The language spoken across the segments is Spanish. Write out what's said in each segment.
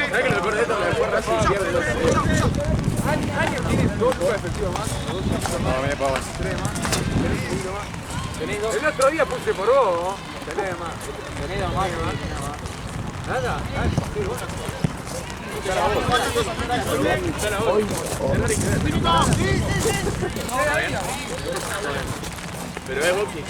¿Sabes que lo peor de esto me después Racing pierde los Ángel tiene 2 efectivos más. No, me pago. 3 más. Tenés 2. El otro día puse por vos, ¿no? Tenés más. Tenés 2 más. Nada. Pero es boxing.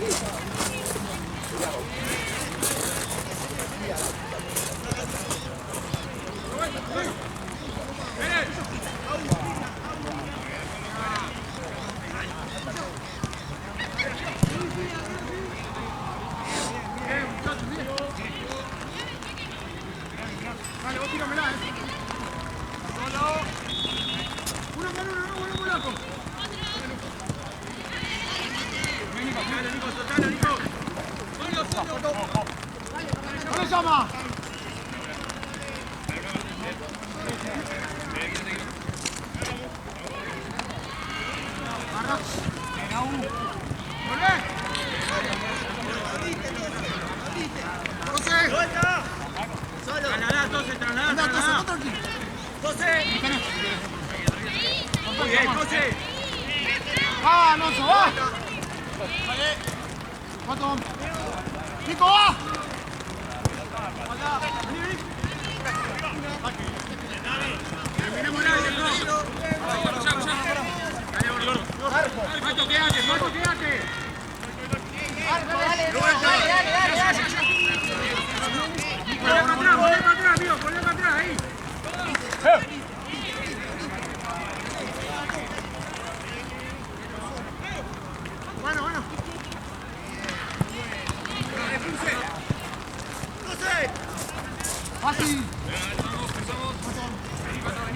Vale, vos tíramela, Uno con uno, no, bueno, loco. Dale, Nico, soltalo, Nico. ¿Cómo se llama? ¡Volvé! ¡José! ¡Suelta! ¡Solo! ¡Trasladá, José! ¡Trasladá! ¡José! ¡Muy bien, José! ¡Va, Alonso, va! ¿Cuánto vamos? ¡Nico, va! ¡Terminémosla, viejo! ¡Mato, quédate! ¡Mato, quédate! ¡Dale! Volvé para atrás, amigo, volvé para atrás, ahí. Bueno. Fácil. Vení.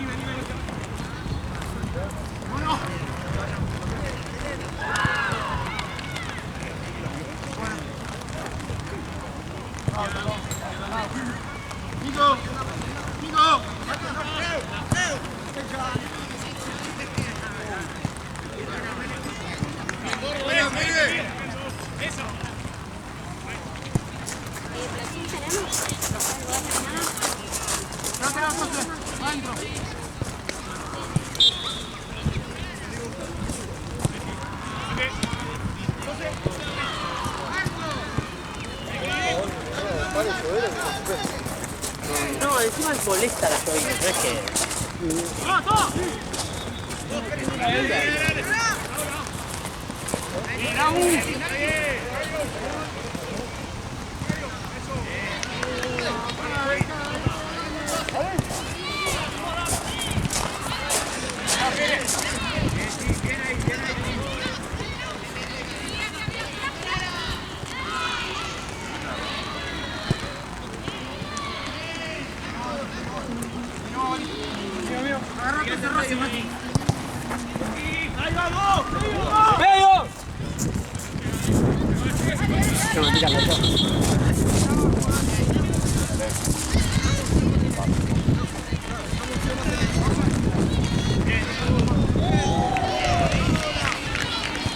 Bueno. Nico. Eso. Adentro. No, encima molesta la lluvia, no es que... ¡Ahí vamos! ¡Medio! Se me tira la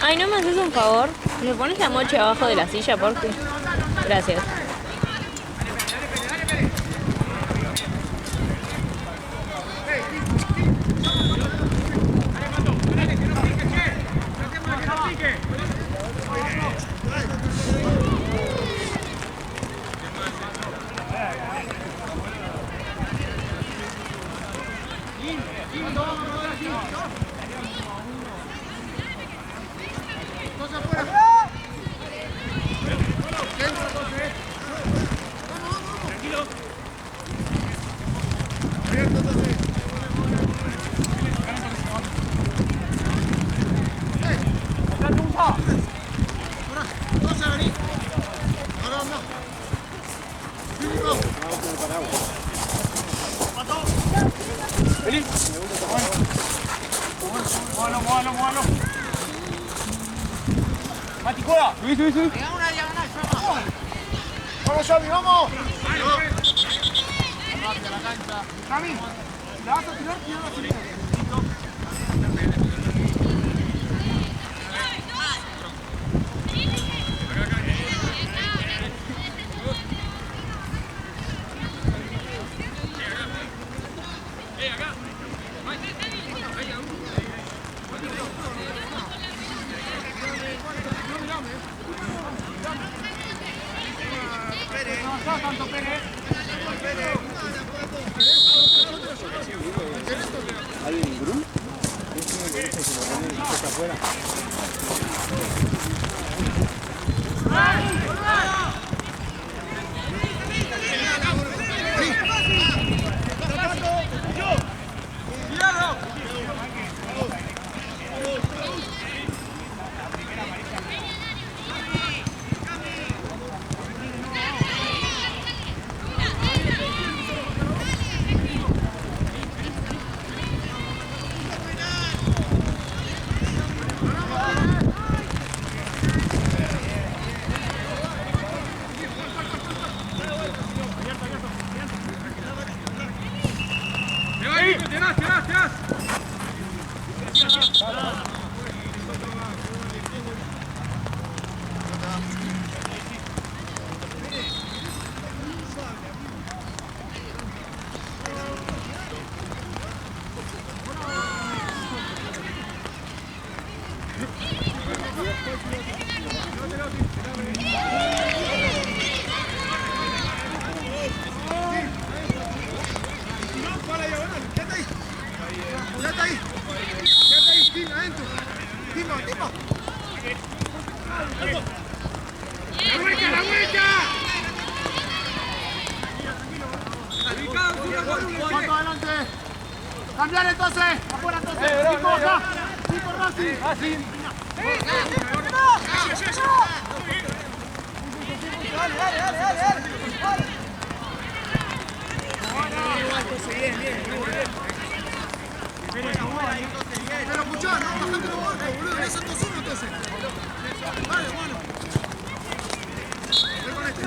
Ay, ¿no me haces un favor? ¿Me pones la moche abajo de la silla, por favor? Gracias. Móvalo. Mati, juega. Subí. Pegá una diagonal, vamos, Xavi, vamos. Rápido la cancha. Xavi, la vas a tirar, tirala así. tanto, Pérez. ¿Alguien Grun? Está afuera. Cambiar entonces, afuera entonces. Cinco acá, cinco Racing. Pero escuchá, no bajando los golpes, boludo, no son 2-1 entonces. Vale, bueno. Voy con este.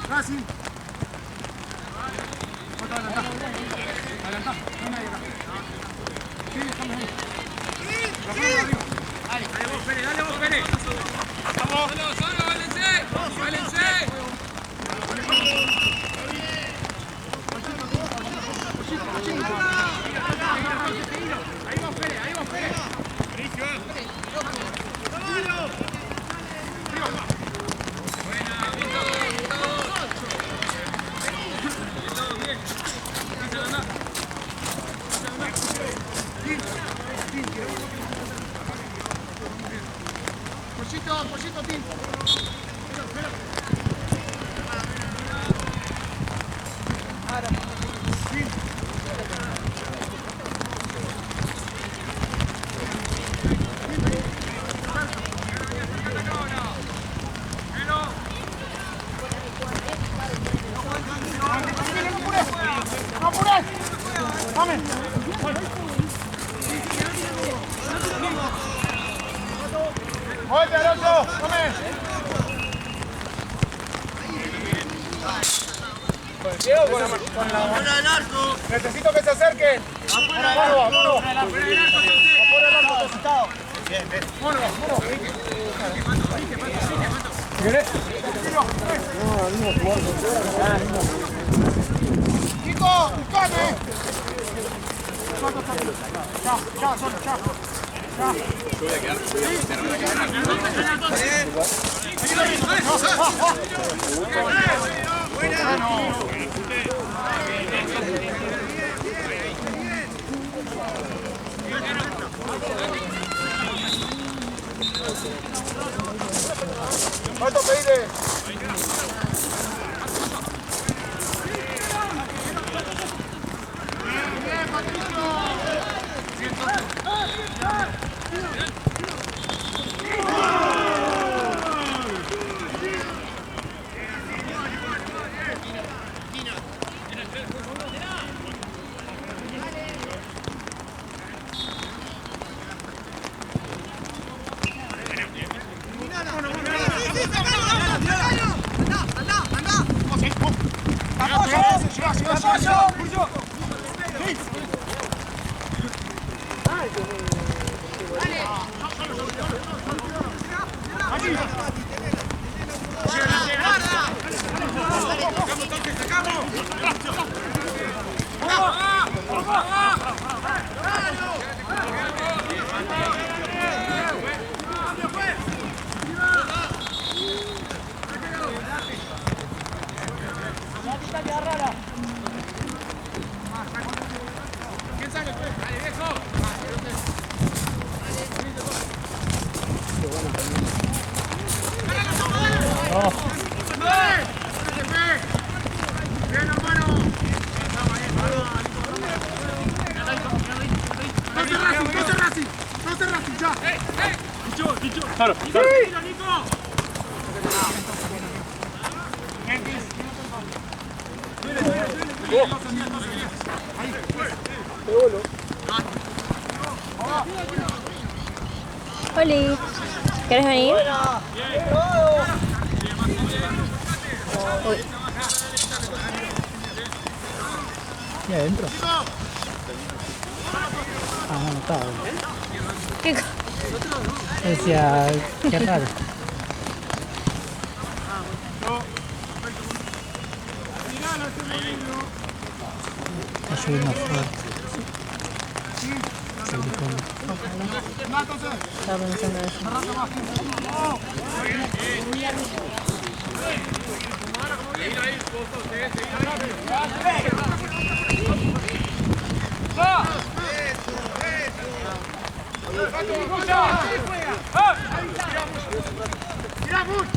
Racing. Adelantá. No hay nadie acá. Sí, estamos ahí. La mano arriba. Dale vos, Pérez, dale vos, Pérez. Vamos. Solo, válense. Válense. Ahí vos, Pérez, ahí vos, Pérez. Pollito, Tim. ¡No apures! ¡Vamos! ¡Muévete, Alonso! ¡Come! Con la del arco. Necesito que se acerquen. Vámonos. Afuera del arco, necesitado. Bien, bien. Vámonos. ¿Querés? No, no, Nico, buscame. Chao, chao, solo, chao. Chao. Yo voy a quedar. ¿Cuánto pediste? Claro, claro. Oli, ¿quieres venir? Uy. ¿Y adentro? Ah, no estaba. ¿Qué co- Decía, qué raro. Está lloviendo fuerte. Se dijo, Estaba pensando eso.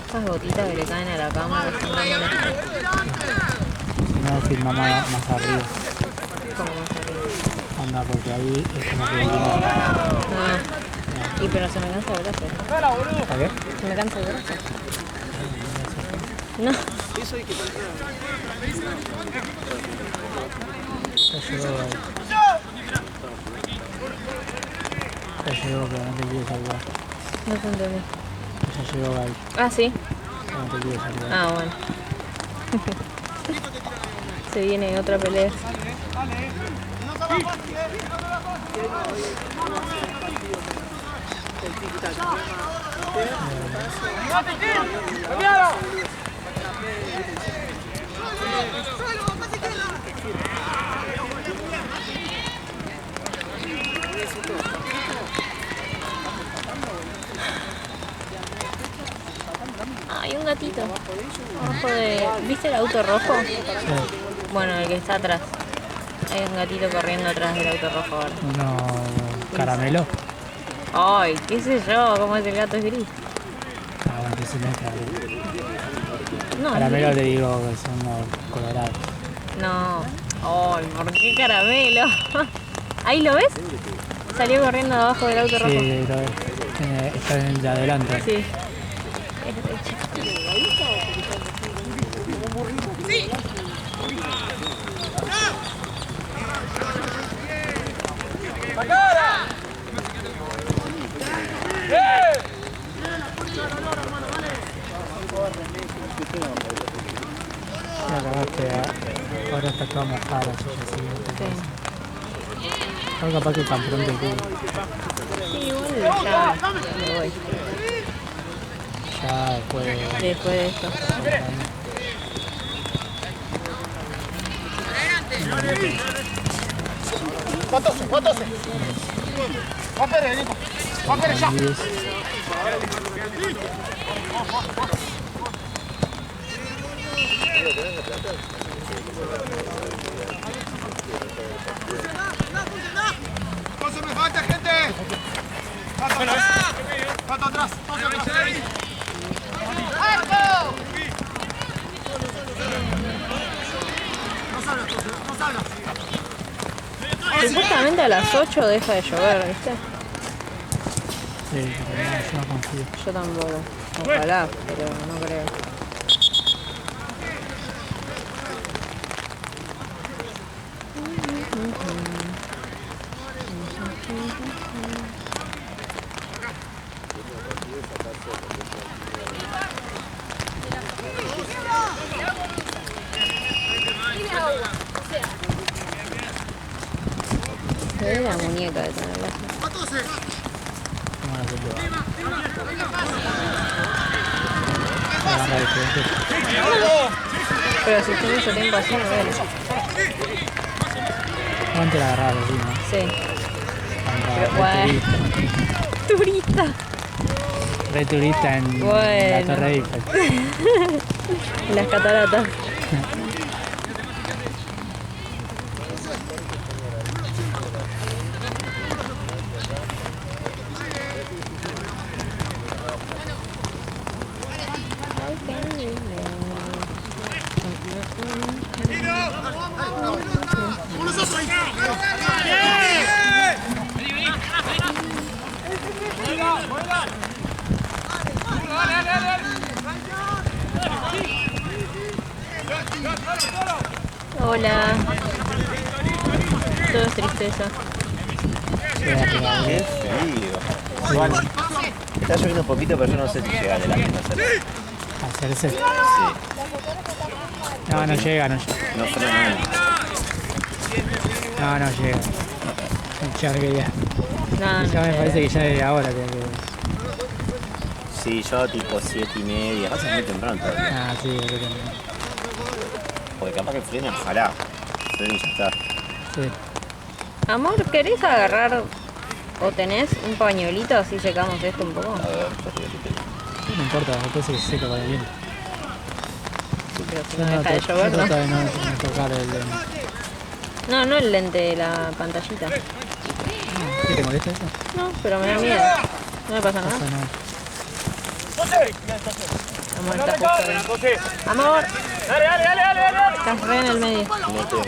Esas gotitas que le caen a la cámara son tan molestas. no filma más arriba. Como más arriba. Anda, porque ahí es como que Ah. Y pero se me cansa el brazo. ¿Está bien? Se me cansa el brazo. No. Ya llegó ahí. Ya llegó, pero no te quiere saludar. No te entendí. Ya llegó ahí, Ah, sí. pero no te quiere saludar. Ah, bueno. Se viene otra pelea. Hay un gatito. Abajo de... ¿Viste el auto rojo? Sí. Bueno, el que está atrás. Hay un gatito corriendo atrás del auto rojo ahora. Uno caramelo. Ay, qué sé yo, cómo es el gato es gris. Ah, bueno, entonces no es caramelo. No, Caramelo es te gris. digo que son los colorados. No. Ay, ¿por qué caramelo? ¿Ahí lo ves? Salió corriendo de abajo del auto rojo. Sí, lo ves. Está en el de adelante. Sí. Es re chiquito. Ya acabaste, ahora está toda mojada la silla, así que Sí. ahora capaz que tan pronto que Sí, igual ya me voy. ya después Después de esto. ¿Cuántos? Juan Pérez, Nico. Juan Pérez, ya. 10. No se me falta, gente. Falta atrás. No salgas. Supuestamente a las 8 deja de llover, ¿viste? Sí, pero no confío. Yo tampoco. Ojalá, pero no creo. Se ve la muñeca de tenerla. Toma la pelota. Agarra el frente. Pero si estoy mucho tiempo así, no veo. No antes la agarraba así, ¿no? Sí. Pero bueno. Turista. Re turista en Bueno. la Torre Eiffel. Y las cataratas. Hola. Todo es tristeza. Se va a pegar. Qué frío. Igual, está lloviendo un poquito, pero yo no sé si llega de la misma hacer. Hacerse. Sí, No, no llega, no llega. no frena. No, no llega. Ya que ya. No, Ya me no parece sé. que ya desde ahora tiene que. Sí, yo tipo 7:30. Pasa muy temprano todavía. Ah, sí, yo creo que Porque capaz que frena, ojalá. Frena y ya está. sí. Amor, ¿querés agarrar o tenés un pañuelito así secamos esto un poco? A ver, yo te voy a quitar. No importa, después se seca con el viento. Pero si Yo no no deja de llover, trato ¿no? de no tocar el lente. No el lente, la pantallita. ¿Qué te molesta eso? No, pero me da miedo. No me pasa No nada. pasa nada. Amor, está justo ahí. Amor, Dale. estás re en el medio. No tengo.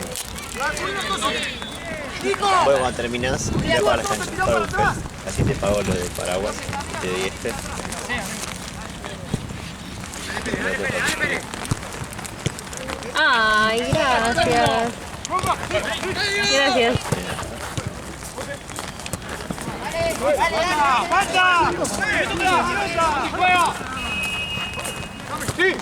Bueno, cuando terminas, ya para la cancha para buscar. Así te pago lo del paraguas. Te doy este. Ay, gracias. Gracias. ¡Falta! ¡Juega! ¡Sí!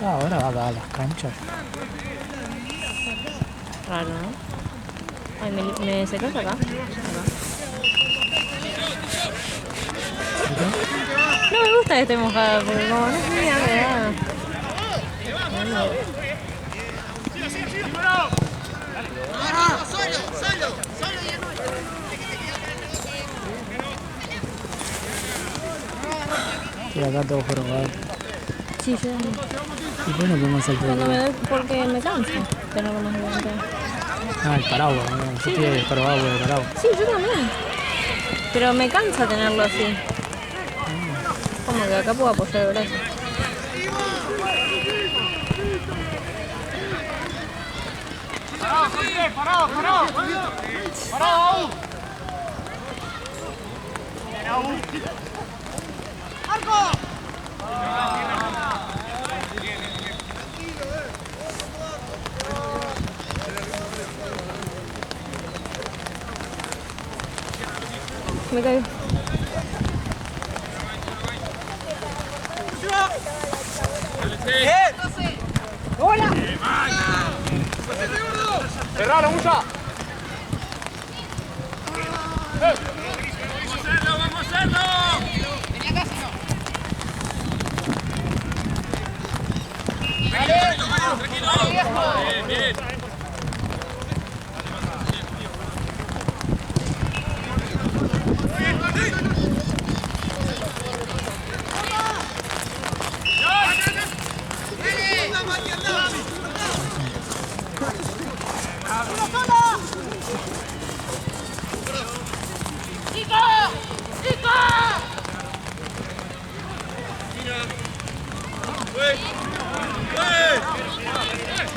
Ya ahora va a dar las canchas. Raro, ¿no? Ay, ¿me secas acá? No me gusta que esté mojada, porque como no es mía, me da. Y acá todos fueron jugar. Sí, yo. ¿Y por qué no podemos hacer Cuando me doy, porque me canso tenerlo más delante. Ah, el paraguas, ¿no? Yo estoy desparabado por el paraguas. Sí, yo también. Pero me cansa tenerlo así. Como que acá puedo apoyar el brazo. ¡Parado! Me caigo. ¡Cerralo, mucha!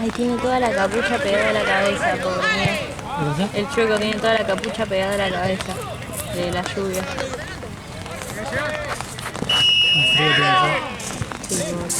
Ahí tiene toda la capucha pegada a la cabeza, pobre. Mira. ¿Qué cosa? El chueco tiene toda la capucha pegada a la cabeza de la lluvia. Un frío tiene acá. Sí, pobre.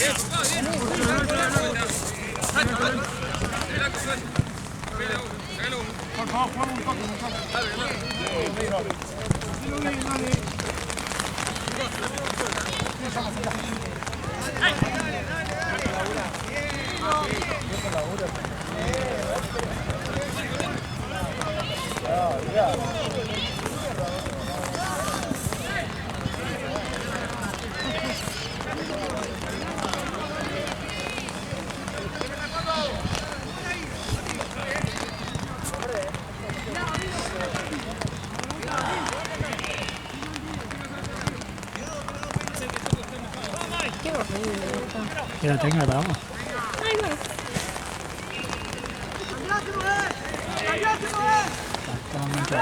Qué horrible esto. ¿Y la técnica para vamos? Ay, bueno. Exactamente.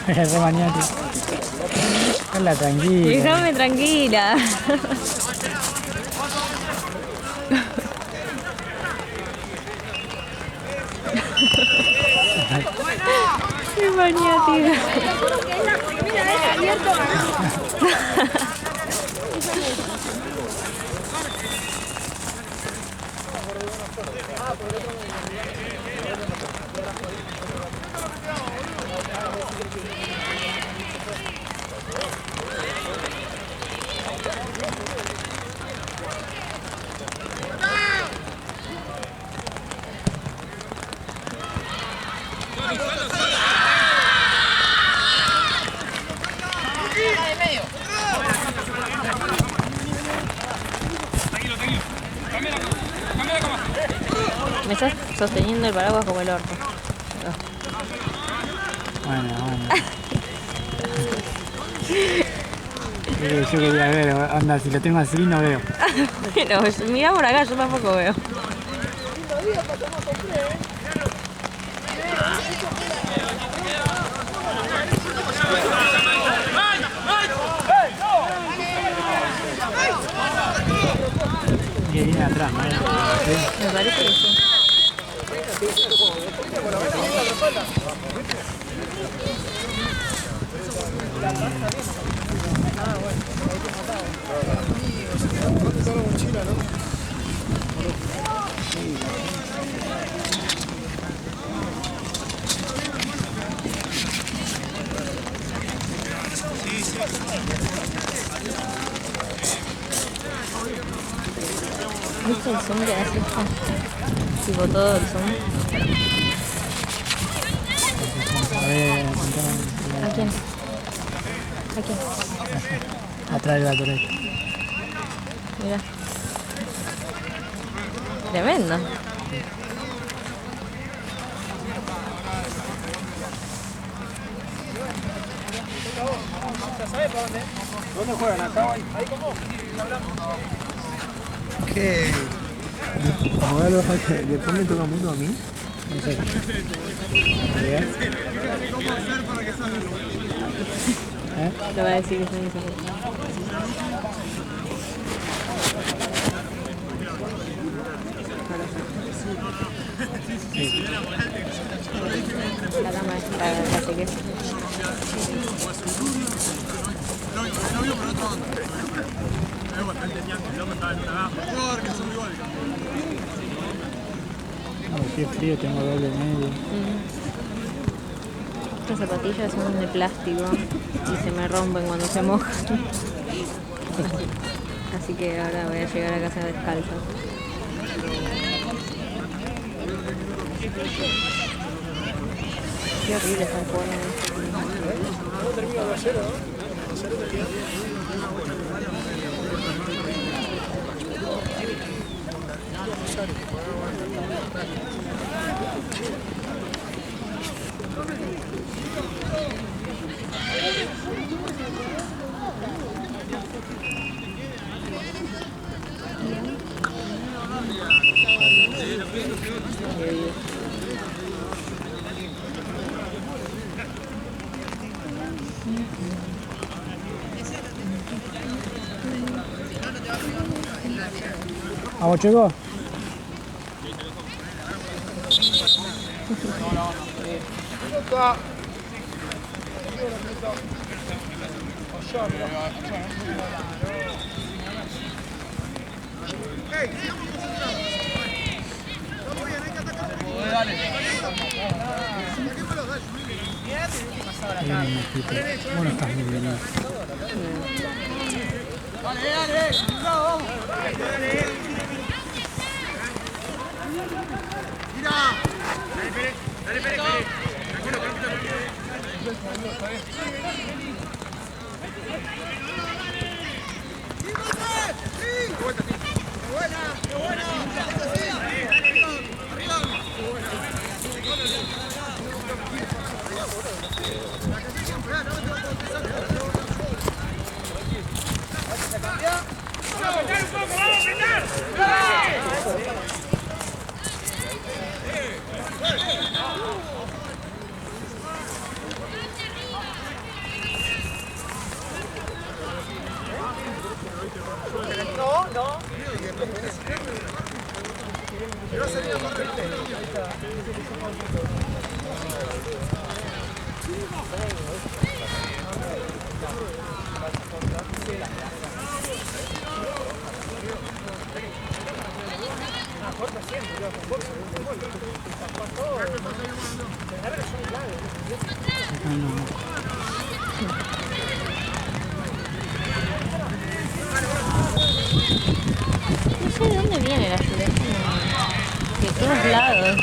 Es re maniático. Hola, tranquila. Déjame tranquila. Qué maniática. Me estás sosteniendo el paraguas como el orto. Bueno. Yo quería ver, anda, si lo tengo así no veo. Bueno, mirá por acá, yo tampoco veo. Que viene atrás, ¿no? ¿Sí? Me parece que sí. ¿Viste el zoom que hace esto? Tipo todo el zoom. A ver, ¿A quién? ¿A quién? atrás del gato. Mira. Tremendo. ¿Dónde juegan? ¿Acá? ¿Ahí cómo? ¿Qué? Ahora lo dejas que después me toca mucho a mí. No sé. ¿Bien? ¿Eh? Lo va a decir que son insoportables. La cama la sé que es. Qué frío, tengo doble medio. Estas zapatillas son de plástico y se me rompen cuando se mojan. Así que ahora voy a llegar a casa descalzo. Qué horrible estar jugando en este clima. No termino de ayer, ¿no? ¿Vamos, chicos? Bueno, estás muy bien. No sé de dónde viene la lluvia. De todos lados.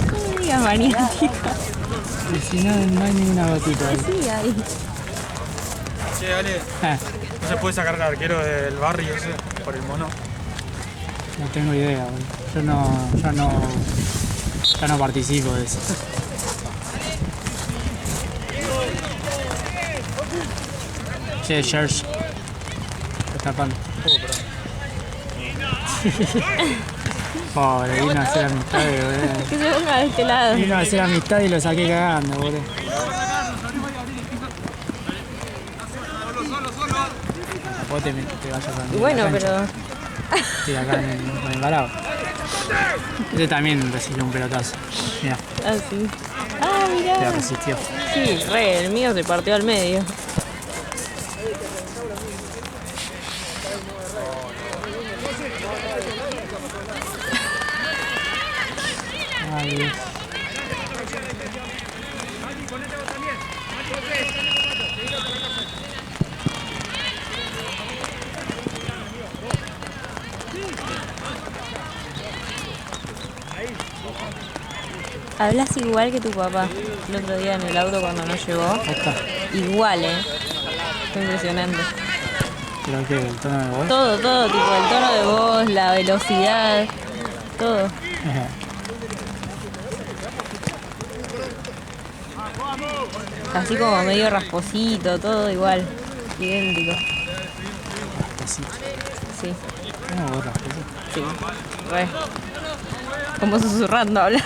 No digas maniática. Y si no, no hay ninguna gotita ahí. Sí, hay. Che, Ale, ¿no se puede sacar al arquero del barrio ese por el mono? No tengo idea, boludo. Yo no participo de eso. Che, Serge. Está tapando. Pobre, vino a hacer amistad, boludo. Que se ponga de este lado. Vino a hacer amistad y lo saqué cagando, boludo. Vos te vayas a Y bueno, pero... Sí, acá en el varado. Este también recibió un pelotazo. Mira, Ah, sí. Ah, mirá. pero resistió. Sí, re, el mío se partió al medio. Ay, Dios. Hablas igual que tu papá el otro día en el auto cuando no llegó. Acá. Igual, Fue impresionante. Creo que el tono de voz. Todo, tipo el tono de voz, la velocidad, todo. Así como medio rasposito, todo igual, idéntico. Así. Sí, ¿Cómo vos rasposo? sí, re. Como susurrando hablas.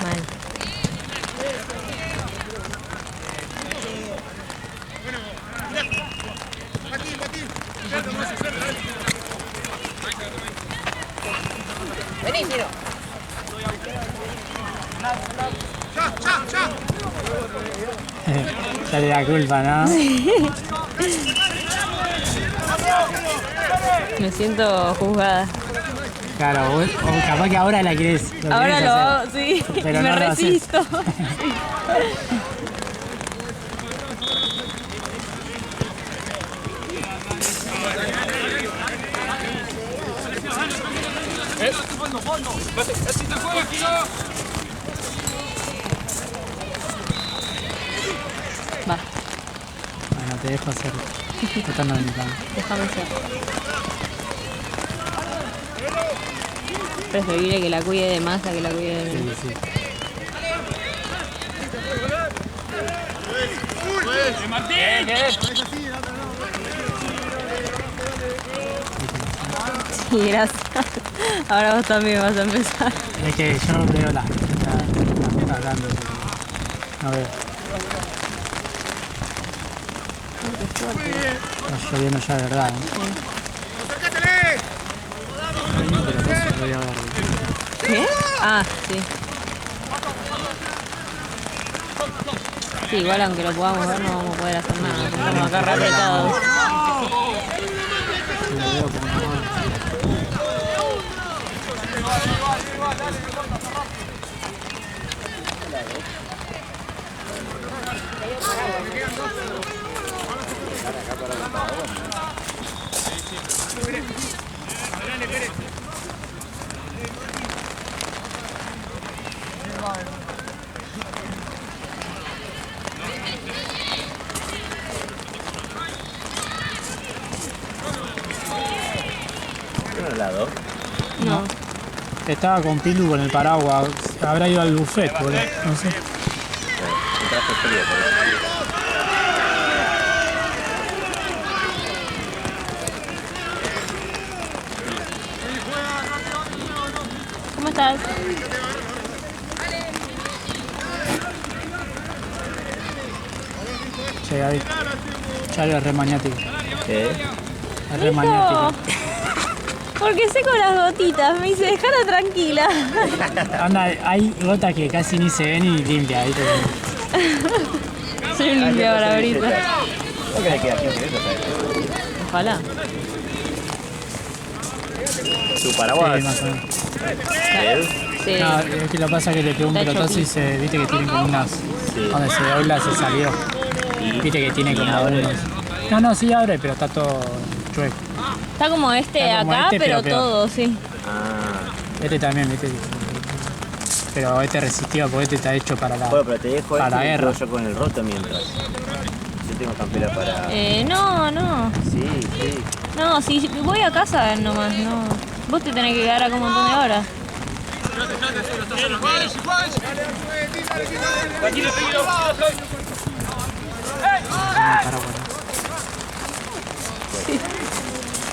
Mal. Vení, Ciro. Ya le da culpa, ¿no? Me siento juzgada. Claro, o capaz que ahora la querés. Ahora querés lo hacer. hago, sí. Pero Me no lo haces. resisto. Va, Bueno, te dejo hacerlo. Esto no es mi plan. déjame ser. Preferible que la cuide de más a que la cuide de Sí, mí. sí. Sí, gracias. Ahora vos también vas a empezar. Es que yo veo las metas grandes. No veo. Está lloviendo ya de verdad, ¿eh? Pero no se podía ver. ¿Qué? Ah, sí. Sí, igual aunque lo podamos ver no vamos a poder hacer nada. Estamos acá re apretados. Sí, lo veo como no. ¿Tiene un helado? No. Estaba con Pilu con el paraguas. Habrá ido al buffet, boludo. No sé. Un traje frío, por eso. ¿Cómo estás? Che, Gaby. Charo es re maniático. ¿Qué? Es re maniático. Porque sé con las gotitas, me dice, dejala tranquila. Anda, hay gotas que casi ni se ven y limpia, ¿viste? Soy un limpiador ahorita. ¿No querés que aquí un minuto, sabes? Ojalá. ¿Tu paraguas? Sí, más o menos. ¿Él? Sí. No, es que lo pasa es que le pegó un Está pelotazo y se, viste que tiene como unas. Donde se dobla se salió. Viste que tiene como unos. No, sí abre, pero está todo chueco. Está como este Está como acá, este, pero pero peor. todo, sí. Ah. Este también, viste. Pero este resistió porque este está hecho para la. Bueno, pero te dejo Para este la y guerra. juego yo con el roto mientras. Yo tengo campera para... No. Sí. No, si voy a casa nomás, no. Vos te tenés que quedar acá un montón de horas.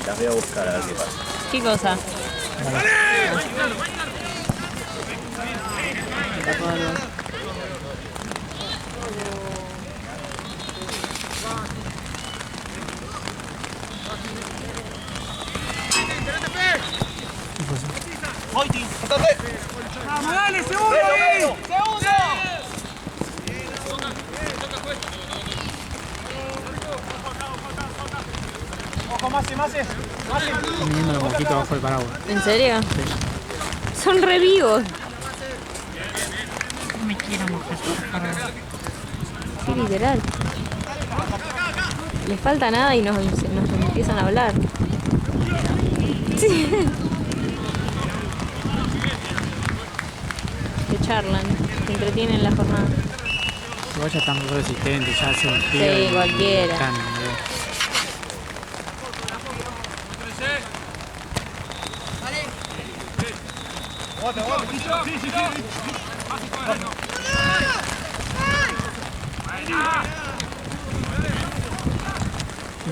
Las voy a buscar a ver qué pasa. ¿Qué cosa? ¡Vamos, dale! ¡Segundo ahí! ¡Segundo! ¡Ojo, más! Están viniendo los mosquitos abajo del paraguas. ¿En serio? Son re vivos. No me quiero mojar. Sí, literal. Les falta nada y nos empiezan a hablar. Sí. Que charlan, se entretienen la jornada. Igual ya están muy resistentes, ya hace un frío. Sí, y cualquiera. están,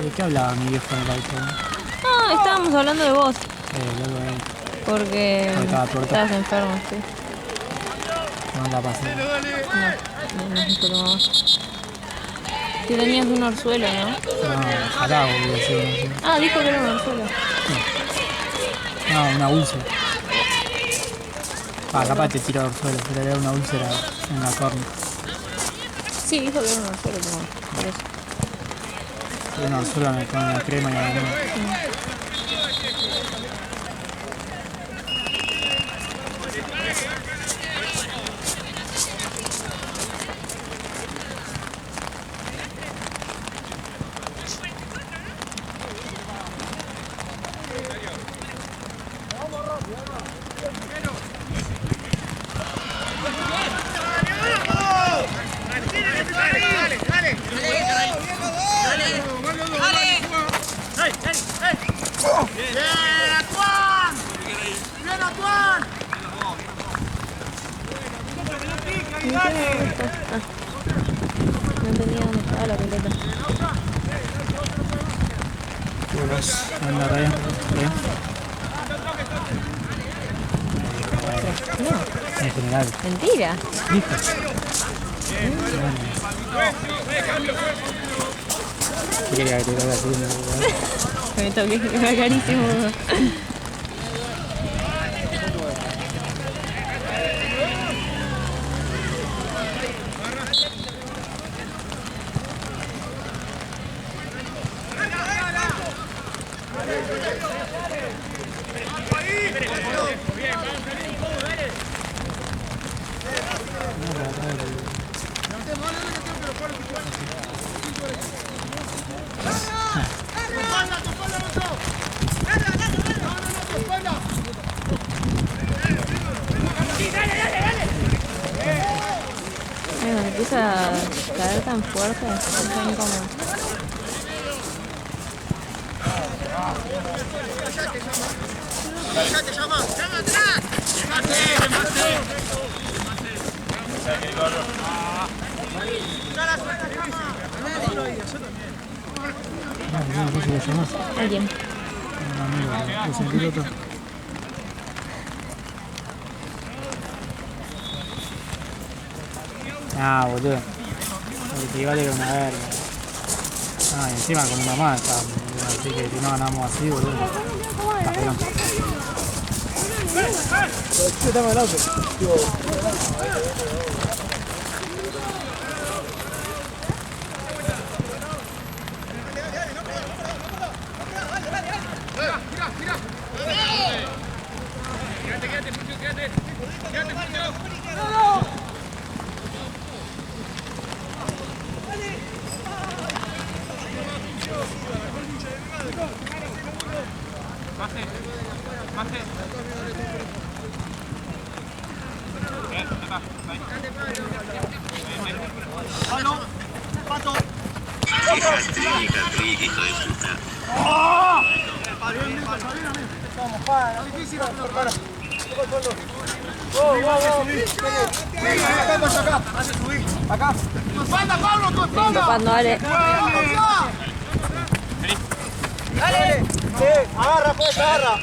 ¿de qué hablaba mi viejo en el auto? Ah, estábamos hablando de vos. Luego Porque estaba tuerto. estabas enfermo, sí. no la pasé. No dijo tu mamá. Que tenías un orzuelo, ¿no? No, ojalá hubiera sido una. Ah, dijo que era un orzuelo. No, una úlcera. Capaz te tiro orzuelo, pero era una úlcera en la córnea. Sí, dijo que era un orzuelo tu mamá, por eso. Una orzuela con la crema y la crema. No entendía dónde estaba la pelota. Anda, Ryan. Bien. En general. Mentira. ¿Qué quería que te diga así? Me toqué, que era carísimo. Cuando empieza a caer tan fuerte, es tan incómodo. ¿Cómo se lo llamas? Alguien. Un amigo, es el piloto. Ah, boludo. El que igual era una verga. Ah, y encima con mi mamá está. Así que si no ganamos así, boludo. Está pegando. Estamos en el auto. Hijo de puta. Cuando Ale. Dale. Agarra, pues, agarra.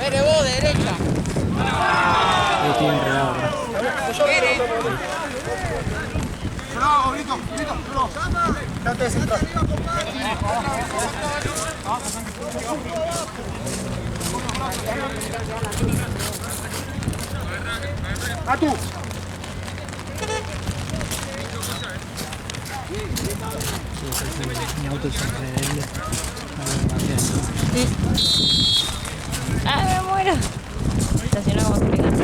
Vere vos, derecha. Ahí estoy enredado, bro. Bravo, Brito, bravo. Date ese atrás. A tú. Mi auto es increíble. ¡Ah, me muero! Estaciona como complicado.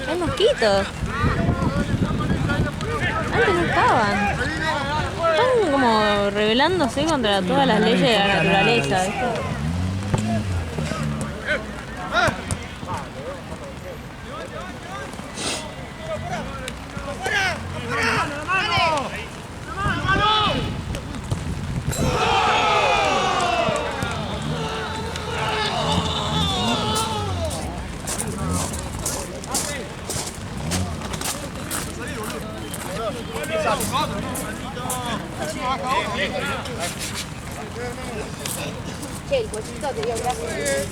Hay mosquitos. Antes no estaban. Están como rebelándose contra todas las leyes de la naturaleza, ¿viste? Che, el cochito te dio gracias.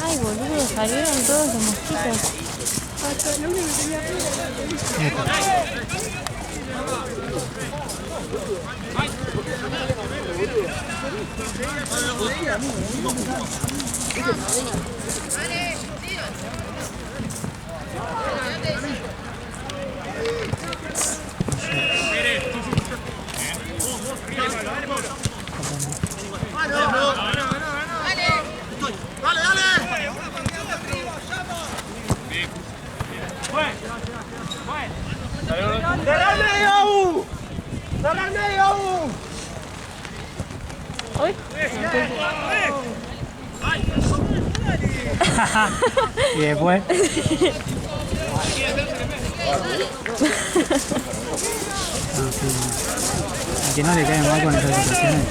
Ay, boludo, salieron todos los mosquitos. Uy. Y después. A que no le cae mal con esas situaciones.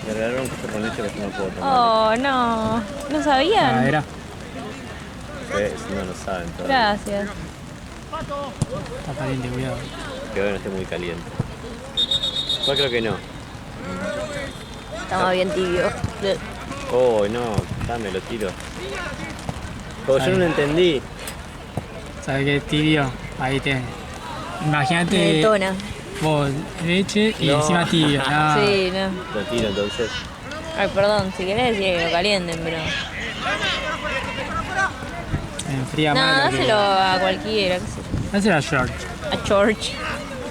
Me regalaron un café con leche que yo no puedo tomar. Oh, no. ¿No sabían? Era. No lo saben todavía. Gracias. Está caliente, cuidado. Que no esté muy caliente. Yo creo que no. Estamos bien tibio. Oh, no, dame, lo tiro. Oh, yo no lo entendí. ¿Sabes qué? Tibio. Ahí te. Me Imagínate detona. vos, leche y No. encima tibio. No. Sí, no. Lo tiro entonces. Ay, perdón, si querés decir que lo calienten, pero... Enfría No, más. dáselo a cualquiera, qué sé yo. Dáselo a George. A George.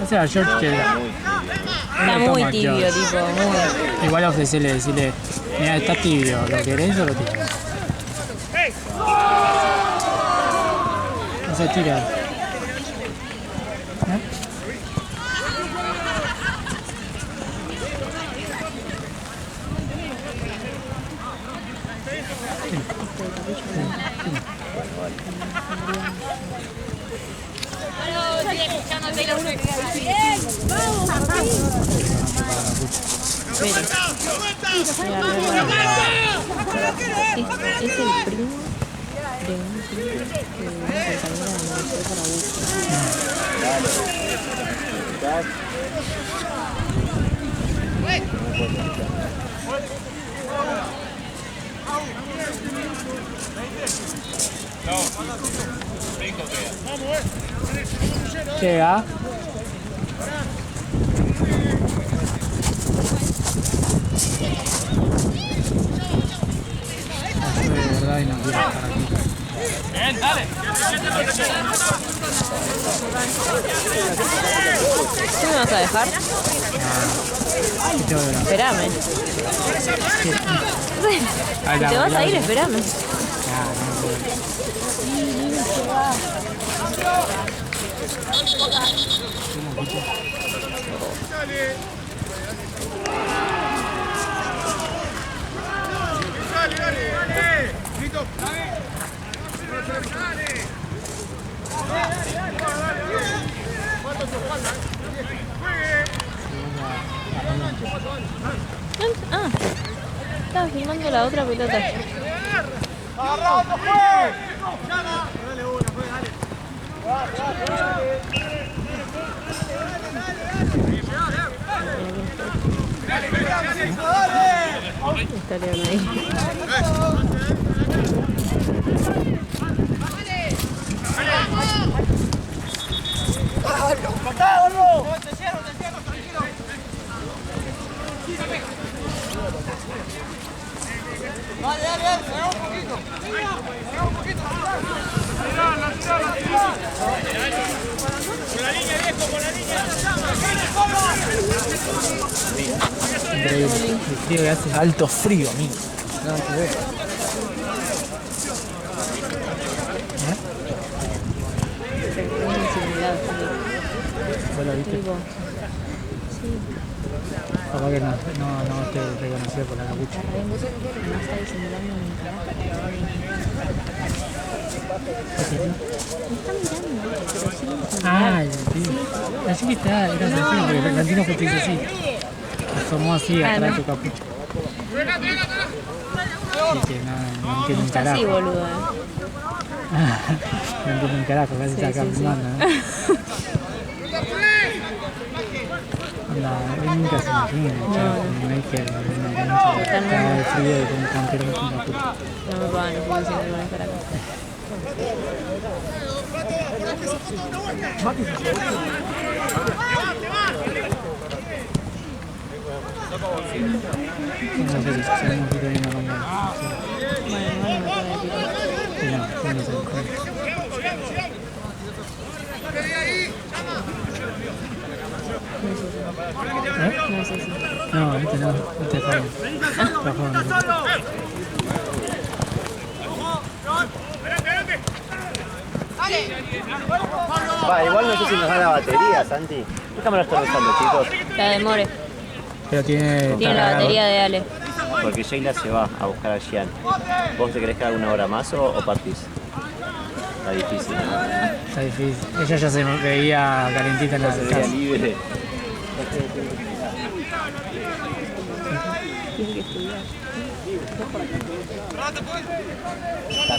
Dáselo a George que. Está no muy toma tibio, George. tipo, muy... Igual ofrecerle, decirle, mira, está tibio, ¿lo querés o lo tiras? No se tira. ¿Eh? Es el primo de un tío que una compañera de nosotros para Llega. De verdad y no quiero estar aquí. ¿Tú me vas a dejar? ¿Qué te voy a ver? Espérame. Ahí Si la- te vas la- a ir, espérame. Ah, estaba filmando la otra pelota. ¡Agarrado, fue! Está León ahí. Increíble. El frío que hace. Alto frío, amigo. Nada que ver. ¿Vos lo viste? Capaz que no te reconocía por la capucha. No está disimulando ni carajo. Ah, sí. Así que está, era sencillo, porque Fernandino fue que hizo así. Asomó así atrás de tu capucha. Y que no entiendo un carajo. Sí, boludo. No entiendo un carajo, casi está acá filmando, ¿no? Nunca se imagina, no hay que cagar de frío y con un campero con una puta. No me pagan, no puedo decir con el carajo. No sé si se un poquito bien la manga. Bueno, no me pone de pico. No sé. No sé si. No, este es joven. Está joven. Va, igual no sé si nos da la batería, Santi. ¿Qué cámara están usando, chicos? La de More. Pero tiene La batería de Ale. Porque Sheila se va a buscar a Gian. ¿Vos te querés quedar una hora más o partís? Está difícil, ¿no? Está difícil. Ella ya se veía calentita en la Se veía casa. libre. Tiene que estudiar.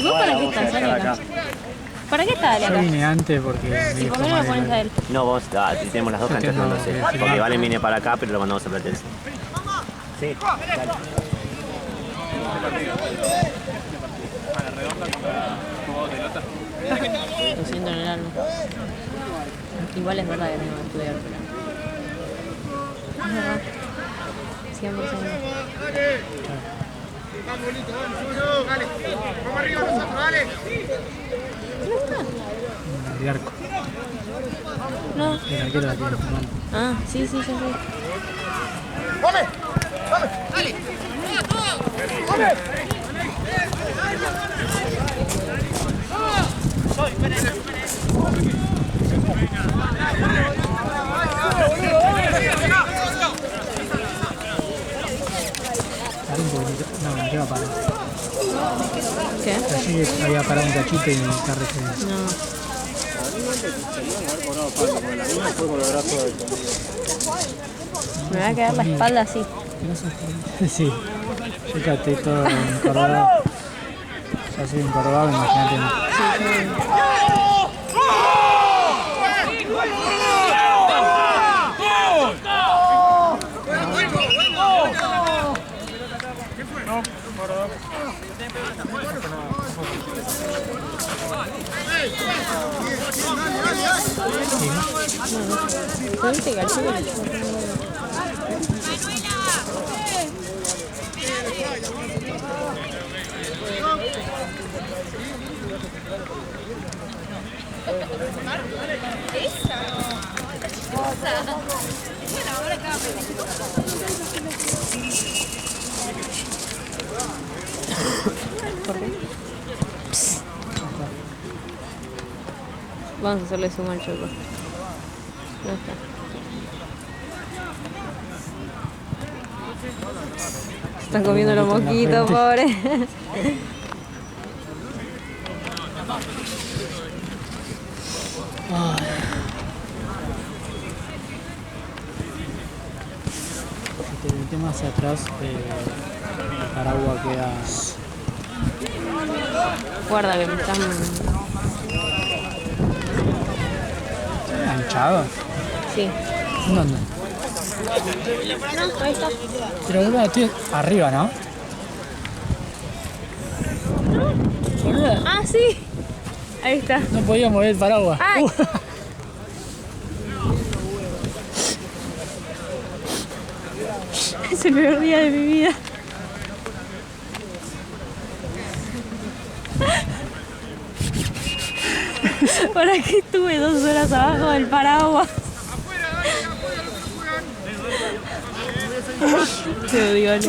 ¿Vos para qué estás, Ale? ¿Para qué está Ale Yo acá? vine antes porque me ¿Y dijo por qué no lo pones a Mariela. él? No, vos, tenemos las dos canchas, no lo sé. Porque Valen viene para acá, pero lo mandamos a Platense. Sí, dale. Lo siento en el alma. Igual es verdad que tengo que estudiar, pero... Es verdad. 100%. Vamos, bonito, vamos, dale. Vamos arriba nosotros, dale. El arco. No. El arquero la tiene en mano. Ah, sí, ya sé. ¡Dale! ¡Dale! ¡Dale! Pará un poquito. No, me lleva a parar. ¿Qué? Allí había parado un cachito y está recién. No. Me va a quedar la espalda así. Sí. Yo ya estoy todo encorvado. Ya soy encorvado, imagínate. ¿Viste calculo? ¿Por qué? Vamos a hacerle suma al choco. No está. Están comiendo los mosquitos, pobre. Si te metes más hacia atrás, Aragua queda Guarda que me están... ¿Enganchado? Sí. ¿Dónde? No, ahí está. Pero boludo, estoy arriba, ¿no? Boludo, Ah, sí. Ahí está. no podía mover el paraguas. ¡Ay! Es el peor día de mi vida. ¿Para qué estuve 2 horas abajo del paraguas? Te odio, Ale.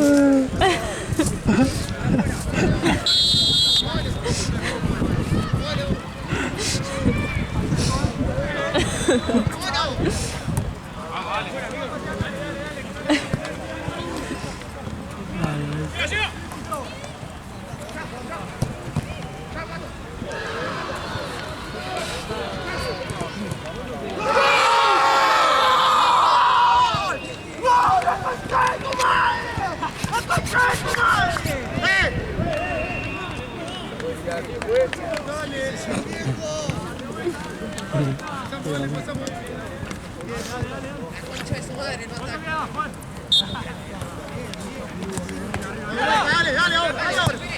Dale, dale, dale.